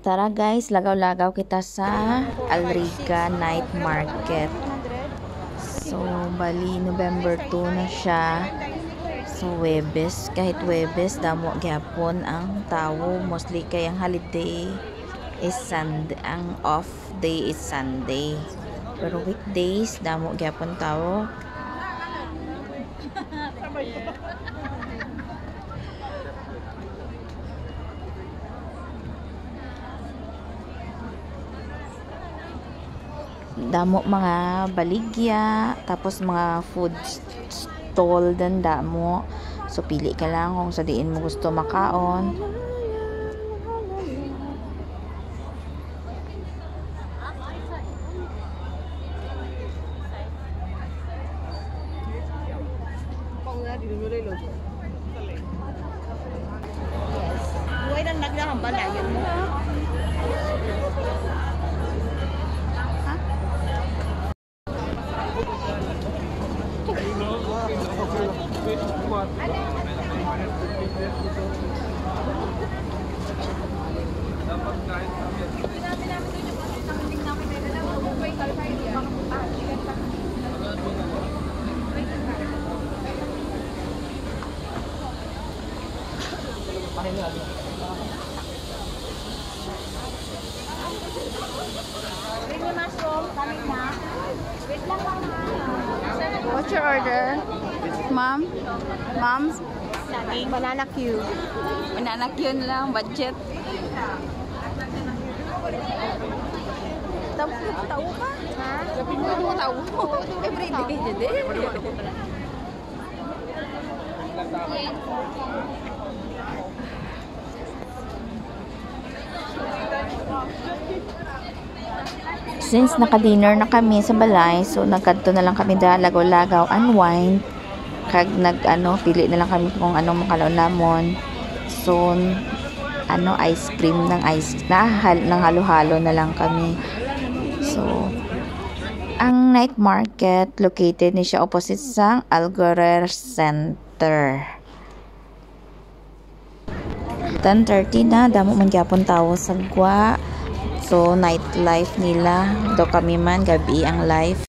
Tara guys, lagaw-lagaw kita sa Alrica Night Market. So, bali November 2 na siya. So, Webes, kahit Webes, damo gyapon ang tao. Mostly kay ang holiday is Sunday, ang off day is Sunday. Pero weekdays, damo gyapon tao. Damo mga baligya, tapos mga food stall dan damo. So pili ka lang kung sa diin mo gusto makaon. Buhay na naglahambal ayun mo. What's your order? Mom? Mom's? Banana Q. Banana Q lang, budget. Tahu ka? Ha? Tahu. Everyday jadi. Since naka-dinner na kami sa balay, so nagkadto na lang kami da lagaw-lagaw unwind. Kag pili na lang kami kung anong makalaon namon. So ice cream ng halo-halo na lang kami. So ang night market located ni siya opposite sa Algorer Center. 10:30 na, damo man gyapon tawo sa gwa. So nightlife nila, do kami man gabi ang life.